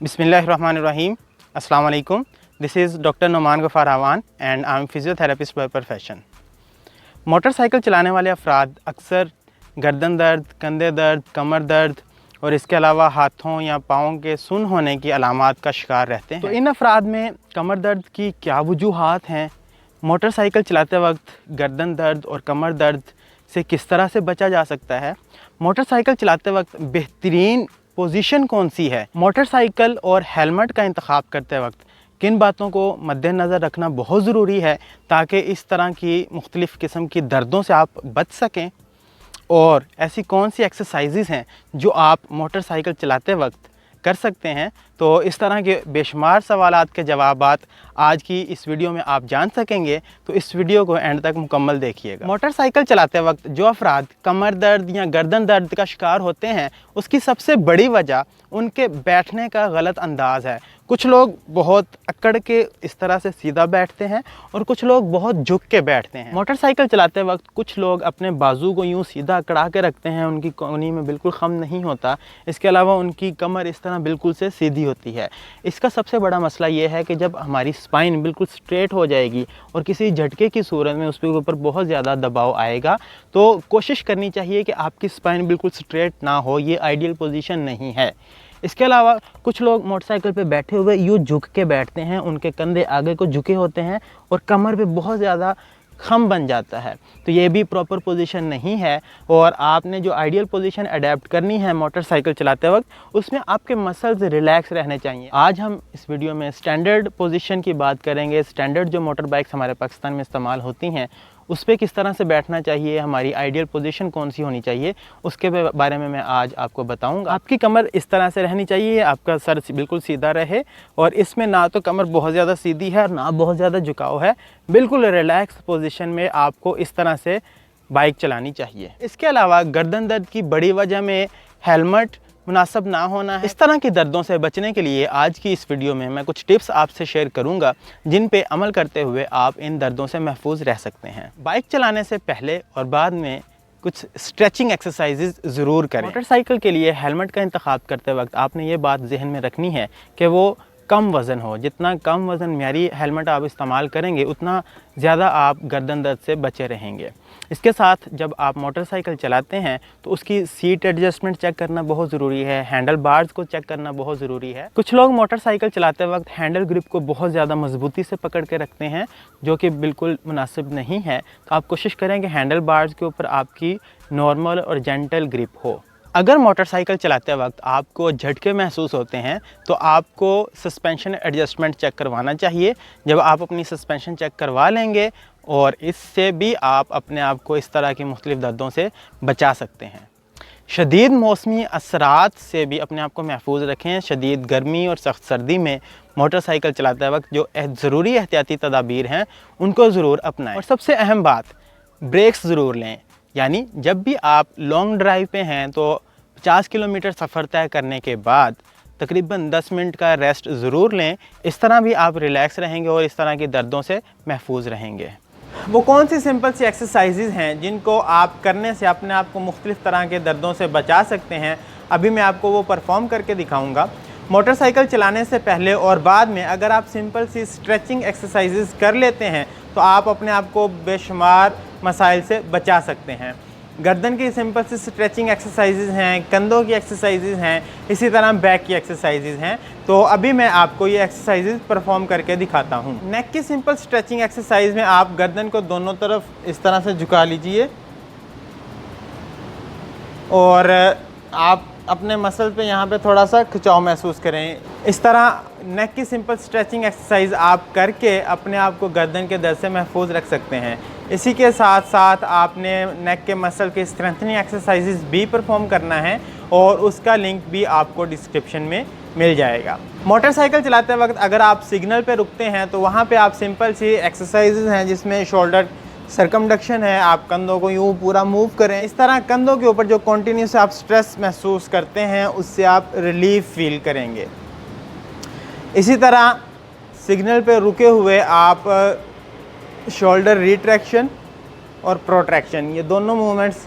बिस्मिल्लाहिर्रहमानिर्रहीम। अस्सलाम वालेकुम। This is doctor Numan Ghaffar Awan and I am physiotherapist by profession. Motorcycle चलाने वाले अफराद अक्सर गर्दन दर्द, कंधे दर्द, कमर दर्द और इसके अलावा हाथों या पाँव के सुन्न होने की अलामात का शिकार रहते हैं। तो इन अफराद में कमर दर्द की क्या वजूहात हैं, मोटरसाइकिल चलाते वक्त गर्दन दर्द और कमर दर्द से किस तरह से बचा जा सकता है, मोटरसाइकिल चलाते वक्त बेहतरीन पोजीशन कौन सी है, मोटरसाइकिल और हेलमेट का इंतखाब करते वक्त किन बातों को मद्देनज़र रखना बहुत ज़रूरी है ताकि इस तरह की मुख्तलिफ़ किस्म की दर्दों से आप बच सकें, और ऐसी कौन सी एक्सरसाइजेज़ हैं जो आप मोटरसाइकिल चलाते वक्त कर सकते हैं। तो इस तरह के बेशुमार सवालात के जवाबात आज की इस वीडियो में आप जान सकेंगे, तो इस वीडियो को एंड तक मुकम्मल देखिएगा। मोटरसाइकिल चलाते वक्त जो अफराद कमर दर्द या गर्दन दर्द का शिकार होते हैं, उसकी सबसे बड़ी वजह उनके बैठने का गलत अंदाज़ है। कुछ लोग बहुत अकड़ के इस तरह से सीधा बैठते हैं और कुछ लोग बहुत झुक के बैठते हैं। मोटरसाइकिल चलाते वक्त कुछ लोग अपने बाजू को यूँ सीधा अकड़ा के रखते हैं, उनकी कोहनी में बिल्कुल खम नहीं होता। इसके अलावा उनकी कमर इस तरह बिल्कुल से सीधी होती है। इसका सबसे बड़ा मसला ये है कि जब हमारी स्पाइन बिल्कुल स्ट्रेट हो जाएगी और किसी झटके की सूरत में उसके ऊपर बहुत ज़्यादा दबाव आएगा, तो कोशिश करनी चाहिए कि आपकी स्पाइन बिल्कुल स्ट्रेट ना हो। ये आइडियल पोजीशन नहीं है। इसके अलावा कुछ लोग मोटरसाइकिल पे बैठे हुए यूँ झुक के बैठते हैं, उनके कंधे आगे को झुके होते हैं और कमर पे बहुत ज़्यादा खम बन जाता है। तो ये भी प्रॉपर पोजीशन नहीं है, और आपने जो आइडियल पोजीशन अडेप्ट करनी है मोटरसाइकिल चलाते वक्त, उसमें आपके मसल्स रिलैक्स रहने चाहिए। आज हम इस वीडियो में स्टैंडर्ड पोजीशन की बात करेंगे। स्टैंडर्ड जो मोटर बाइक्स हमारे पाकिस्तान में इस्तेमाल होती हैं, उस पर किस तरह से बैठना चाहिए, हमारी आइडियल पोजीशन कौन सी होनी चाहिए, उसके बारे में मैं आज आपको बताऊंगा। आपकी कमर इस तरह से रहनी चाहिए, आपका सर बिल्कुल सीधा रहे और इसमें ना तो कमर बहुत ज़्यादा सीधी है और ना बहुत ज़्यादा झुकाव है। बिल्कुल रिलैक्स पोजीशन में आपको इस तरह से बाइक चलानी चाहिए। इसके अलावा गर्दन दर्द की बड़ी वजह में हेलमेट मुनासिब ना होना है। इस तरह की दर्दों से बचने के लिए आज की इस वीडियो में मैं कुछ टिप्स आपसे शेयर करूंगा, जिन पे अमल करते हुए आप इन दर्दों से महफूज रह सकते हैं। बाइक चलाने से पहले और बाद में कुछ स्ट्रेचिंग एक्सरसाइजेज ज़रूर करें। मोटरसाइकिल के लिए हेलमेट का इंतखाब करते वक्त आपने ये बात जहन में रखनी है कि वो कम वज़न हो। जितना कम वज़न म्यारी हेलमेट आप इस्तेमाल करेंगे, उतना ज़्यादा आप गर्दन दर्द से बचे रहेंगे। इसके साथ जब आप मोटरसाइकिल चलाते हैं तो उसकी सीट एडजस्टमेंट चेक करना बहुत ज़रूरी है, हैंडल बार्स को चेक करना बहुत ज़रूरी है। कुछ लोग मोटरसाइकिल चलाते वक्त हैंडल ग्रिप को बहुत ज़्यादा मजबूती से पकड़ के रखते हैं, जो कि बिल्कुल मुनासिब नहीं है। तो आप कोशिश करें कि हैंडल बार्स के ऊपर आपकी नॉर्मल और जेंटल ग्रिप हो। अगर मोटरसाइकिल चलाते वक्त आपको झटके महसूस होते हैं तो आपको सस्पेंशन एडजस्टमेंट चेक करवाना चाहिए। जब आप अपनी सस्पेंशन चेक करवा लेंगे, और इससे भी आप अपने आप को इस तरह की मुख्तलिफ दर्दों से बचा सकते हैं। शदीद मौसमी असरात से भी अपने आप को महफूज रखें। शदीद गर्मी और सख्त सर्दी में मोटरसाइकिल चलाते वक्त जो ज़रूरी एहतियाती तदाबीर हैं, उनको ज़रूर अपनाएं। और सबसे अहम बात, ब्रेक्स ज़रूर लें। यानी जब भी आप लॉन्ग ड्राइव पे हैं तो 50 किलोमीटर सफ़र तय करने के बाद तकरीबन 10 मिनट का रेस्ट ज़रूर लें। इस तरह भी आप रिलैक्स रहेंगे और इस तरह की दर्दों से महफूज रहेंगे। वो कौन सी सिंपल सी एक्सरसाइजेज़ हैं जिनको आप करने से अपने आप को मुख्तलिफ़ तरह के दर्दों से बचा सकते हैं, अभी मैं आपको वो परफॉर्म करके दिखाऊंगा। मोटरसाइकिल चलाने से पहले और बाद में अगर आप सिंपल सी स्ट्रेचिंग एक्सरसाइजेज़ कर लेते हैं तो आप अपने आप को बेशुमार मसाइल से बचा सकते हैं। गर्दन की सिंपल सी स्ट्रेचिंग एक्सरसाइजेज हैं, कंधों की एक्सरसाइजेज हैं, इसी तरह बैक की एक्सरसाइजेज हैं। तो अभी मैं आपको ये एक्सरसाइजेज परफॉर्म करके दिखाता हूँ। नेक की सिंपल स्ट्रेचिंग एक्सरसाइज में आप गर्दन को दोनों तरफ इस तरह से झुका लीजिए और आप अपने मसल पे यहाँ पे थोड़ा सा खिंचाव महसूस करें। इस तरह नेक की सिंपल स्ट्रेचिंग एक्सरसाइज आप करके अपने आप को गर्दन के दर्द से महफूज रख सकते हैं। इसी के साथ साथ आपने नेक के मसल के स्ट्रेंथनिंग एक्सरसाइजेज भी परफॉर्म करना है, और उसका लिंक भी आपको डिस्क्रिप्शन में मिल जाएगा। मोटरसाइकिल चलाते वक्त अगर आप सिग्नल पे रुकते हैं तो वहाँ पे आप सिंपल सी एक्सरसाइजेज हैं जिसमें शोल्डर सरकमडक्शन है। आप कंधों को यूँ पूरा मूव करें। इस तरह कंधों के ऊपर जो कंटिन्यूस आप स्ट्रेस महसूस करते हैं, उससे आप रिलीफ फील करेंगे। इसी तरह सिग्नल पे रुके हुए आप शोल्डर रिट्रैक्शन और प्रोट्रैक्शन, ये दोनों मूवमेंट्स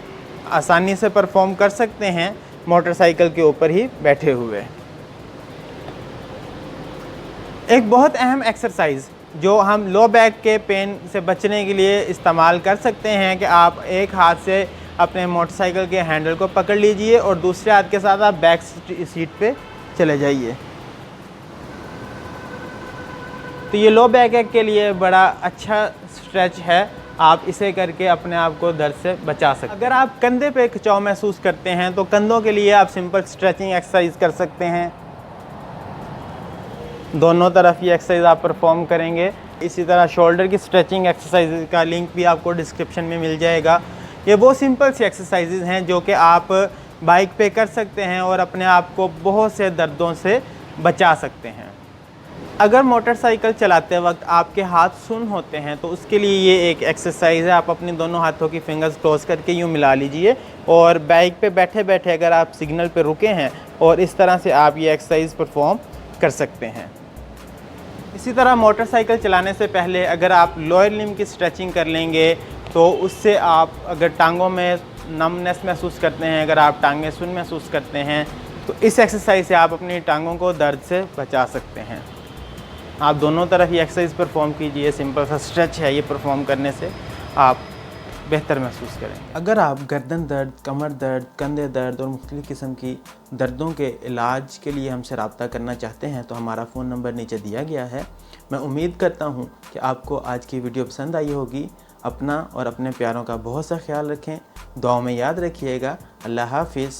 आसानी से परफॉर्म कर सकते हैं मोटरसाइकिल के ऊपर ही बैठे हुए। एक बहुत अहम एक्सरसाइज जो हम लो बैक के पेन से बचने के लिए इस्तेमाल कर सकते हैं कि आप एक हाथ से अपने मोटरसाइकिल के हैंडल को पकड़ लीजिए और दूसरे हाथ के साथ आप बैक सीट पे चले जाइए। तो ये लो बैक के लिए बड़ा अच्छा स्ट्रेच है, आप इसे करके अपने आप को दर्द से बचा सकते हैं। अगर आप कंधे पे खिंचाव महसूस करते हैं तो कंधों के लिए आप सिंपल स्ट्रेचिंग एक्सरसाइज कर सकते हैं। दोनों तरफ ये एक्सरसाइज आप परफॉर्म करेंगे। इसी तरह शोल्डर की स्ट्रेचिंग एक्सरसाइज का लिंक भी आपको डिस्क्रिप्शन में मिल जाएगा। ये वो सिंपल सी एक्सरसाइजेज हैं जो कि आप बाइक पे कर सकते हैं और अपने आप को बहुत से दर्दों से बचा सकते हैं। अगर मोटरसाइकिल चलाते वक्त आपके हाथ सुन्न होते हैं तो उसके लिए ये एक एक्सरसाइज है। आप अपने दोनों हाथों की फिंगर्स क्लोज करके यूँ मिला लीजिए और बाइक पे बैठे बैठे अगर आप सिग्नल पे रुके हैं और इस तरह से आप ये एक्सरसाइज परफॉर्म कर सकते हैं। इसी तरह मोटरसाइकिल चलाने से पहले अगर आप लोअर लिम्ब की स्ट्रेचिंग कर लेंगे तो उससे आप अगर टांगों में नमनेस महसूस करते हैं, अगर आप टांगें सुन्न महसूस करते हैं तो इस एक्सरसाइज से आप अपनी टांगों को दर्द से बचा सकते हैं। आप दोनों तरफ ये एक्सरसाइज परफॉर्म कीजिए। सिंपल सा स्ट्रेच है, ये परफॉर्म करने से आप बेहतर महसूस करेंगे। अगर आप गर्दन दर्द, कमर दर्द, कंधे दर्द और मुख्तलिफ़ किस्म की दर्दों के इलाज के लिए हमसे रब्ता करना चाहते हैं तो हमारा फ़ोन नंबर नीचे दिया गया है। मैं उम्मीद करता हूँ कि आपको आज की वीडियो पसंद आई होगी। अपना और अपने प्यारों का बहुत सा ख्याल रखें, दुआओं में याद रखिएगा। अल्लाह हाफिज़।